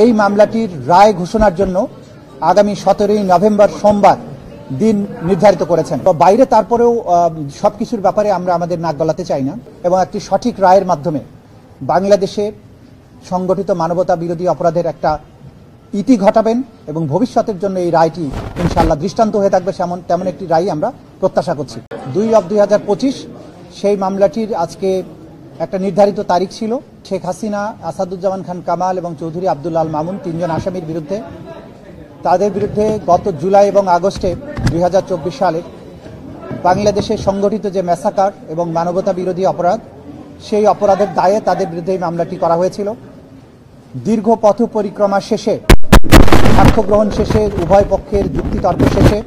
এই মামলাটির রায় ঘোষণার জন্য আগামী 17ই নভেম্বর সোমবার দিন নির্ধারিত করেছেন। তো বাইরে তারপরেও সবকিছুর ব্যাপারে আমরা আমাদের নাক গলাতে চাই না এবং একটি সঠিক রায়ের মাধ্যমে বাংলাদেশে সংগঠিত মানবতা বিরোধী অপরাধের একটা ইতি ঘটাবেন এবং ভবিষ্যতের জন্য এই রায়টি ইনশাআল্লাহ দৃষ্টান্ত হয়ে থাকবে তেমন একটি রায় আমরা প্রত্যাশা করছি। 2/2025 সেই মামলাটির আজকে একটা নির্ধারিত তারিখ ছিল। শেখ হাসিনা, আসাদুজ্জামান খান কামাল এবং চৌধুরী আব্দুল আল মামুন তিনজন আসামির বিরুদ্ধে তাদের বিরুদ্ধে গত জুলাই এবং আগস্টে 2024 সালে বাংলাদেশে সংগঠিত যে ম্যাসাকার এবং মানবতা বিরোধী অপরাধ, সেই অপরাধের দায়ে তাদের বিরুদ্ধে এই মামলাটি করা হয়েছিল। দীর্ঘ পথ পরিক্রমা শেষে, সাক্ষ্য গ্রহণ শেষে, উভয় পক্ষের যুক্তিতর্ক শেষে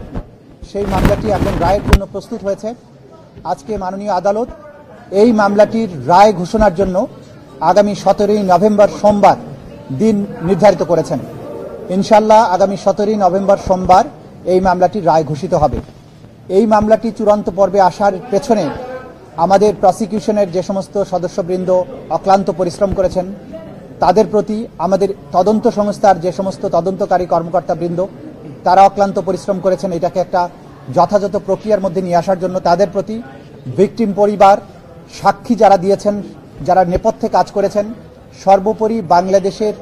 সেই মামলাটি এখন রায়ের জন্য প্রস্তুত হয়েছে। আজকে মাননীয় আদালত এই মামলাটির রায় ঘোষণার জন্য আগামী 17ই নভেম্বর সোমবার দিন নির্ধারিত করেছেন। ইনশাআল্লাহ আগামী 17ই নভেম্বর সোমবার এই মামলাটির রায় ঘোষিত হবে। এই মামলাটি চূড়ান্ত পর্বে আসার পেছনে আমাদের প্রসিকিউশনের যে সমস্ত সদস্যবৃন্দ অক্লান্ত পরিশ্রম করেছেন, তাদের প্রতি আমাদের তদন্ত সংস্থার যে সমস্ত তদন্তকারী কর্মকর্তাবৃন্দ তারা অক্লান্ত পরিশ্রম করেছেন এটাকে একটা যথাযথ প্রক্রিয়ার মধ্যে নিয়ে আসার জন্য, তাদের প্রতি ভিকটিম পরিবার, সাক্ষী যারা দিয়েছেন, যারা নেপথ্যে কাজ করেছেন, সর্বোপরি বাংলাদেশের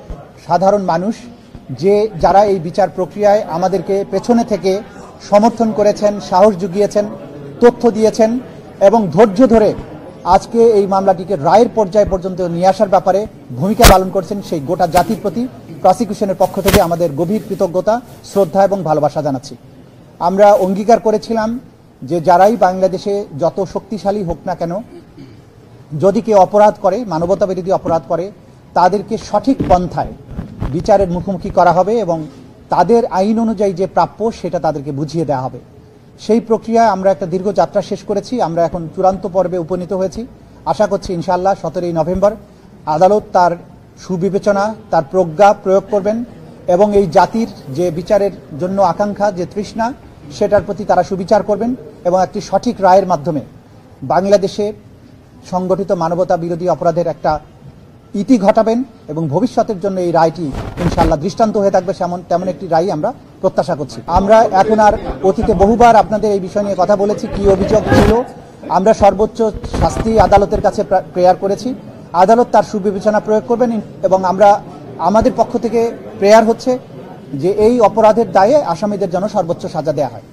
সাধারণ মানুষ যারা এই বিচার প্রক্রিয়ায় আমাদেরকে পেছনে থেকে সমর্থন করেছেন, সাহস জুগিয়েছেন, তথ্য দিয়েছেন এবং ধৈর্য ধরে আজকে এই মামলাটিকে রায়ের পর্যায় পর্যন্ত নিয়ে আসার ব্যাপারে ভূমিকা পালন করছেন, সেই গোটা জাতির প্রতি প্রসিকিউশনের পক্ষ থেকে আমাদের গভীর কৃতজ্ঞতা, শ্রদ্ধা এবং ভালোবাসা জানাচ্ছি। আমরা অঙ্গীকার করেছিলাম যে যারাই বাংলাদেশে যত শক্তিশালী হোক না কেন, যদি কেউ অপরাধ করে, মানবতা বিরোধী অপরাধ করে, তাদেরকে সঠিক পন্থায় বিচারের মুখোমুখি করা হবে এবং তাদের আইন অনুযায়ী যে প্রাপ্য সেটা তাদেরকে বুঝিয়ে দেওয়া হবে। সেই প্রক্রিয়ায় আমরা একটা দীর্ঘ যাত্রা শেষ করেছি। আমরা এখন চূড়ান্ত পর্বে উপনীত হয়েছি। আশা করছি ইনশাআল্লাহ 17ই নভেম্বর আদালত তার সুবিবেচনা, তার প্রজ্ঞা প্রয়োগ করবেন এবং এই জাতির যে বিচারের জন্য আকাঙ্ক্ষা, যে তৃষ্ণা, সেটার প্রতি তারা সুবিচার করবেন এবং একটি সঠিক রায়ের মাধ্যমে বাংলাদেশে সংগঠিত মানবতা বিরোধী অপরাধের একটা ইতি ঘটাবেন এবং ভবিষ্যতের জন্য এই রায়টি ইনশাআল্লাহ দৃষ্টান্ত হয়ে থাকবে তেমন একটি রায় আমরা প্রত্যাশা করছি। আমরা এখন আর অতীতে বহুবার আপনাদের এই বিষয় নিয়ে কথা বলেছি, কি অভিযোগ ছিল। আমরা সর্বোচ্চ শাস্তি আদালতের কাছে প্রেয়ার করেছি, আদালত তার সুবিবেচনা প্রয়োগ করবেন এবং আমাদের পক্ষ থেকে প্রেয়ার হচ্ছে যে এই অপরাধের দায়ে আসামিদের জন্য সর্বোচ্চ সাজা দেওয়া হয়।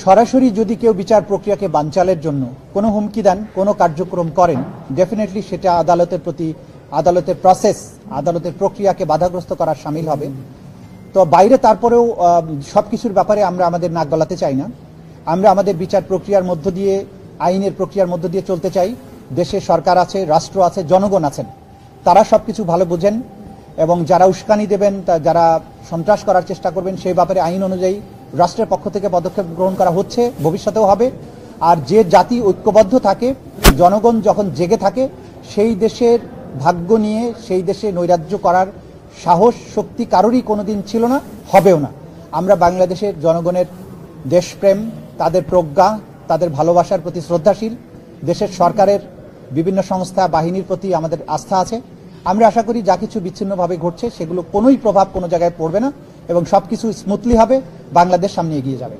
সরাসরি যদি কেউ বিচার প্রক্রিয়াকে বানচালের জন্য কোনো হুমকি দেন, কোনো কার্যক্রম করেন, ডেফিনেটলি সেটা আদালতের প্রতি, আদালতের প্রসেস, আদালতের প্রক্রিয়াকে বাধাগ্রস্ত করার শামিল হবে। তো বাইরে তারপরেও সবকিছুর ব্যাপারে আমরা আমাদের নাক গলাতে চাই না। আমরা আমাদের বিচার প্রক্রিয়ার মধ্য দিয়ে, আইনের প্রক্রিয়ার মধ্য দিয়ে চলতে চাই। দেশে সরকার আছে, রাষ্ট্র আছে, জনগণ আছেন, তারা সবকিছু ভালো বোঝেন এবং যারা উস্কানি দেবেন, যারা সন্ত্রাস করার চেষ্টা করবেন, সেই ব্যাপারে আইন অনুযায়ী রাষ্ট্রের পক্ষ থেকে পদক্ষেপ গ্রহণ করা হচ্ছে, ভবিষ্যতেও হবে। আর যে জাতি ঐক্যবদ্ধ থাকে, জনগণ যখন জেগে থাকে, সেই দেশের ভাগ্য নিয়ে সেই দেশে নৈরাজ্য করার সাহস, শক্তি কারোরই কোনোদিন ছিল না, হবেও না। আমরা বাংলাদেশের জনগণের দেশপ্রেম, তাদের প্রজ্ঞা, তাদের ভালোবাসার প্রতি শ্রদ্ধাশীল। দেশের সরকারের বিভিন্ন সংস্থা, বাহিনীর প্রতি আমাদের আস্থা আছে। আমরা আশা করি যা কিছু বিচ্ছিন্নভাবে ঘটছে সেগুলো কোনোই প্রভাব কোনো জায়গায় পড়বে না এবং সবকিছু স্মুথলি হবে, বাংলাদেশ সামনে এগিয়ে যাবে।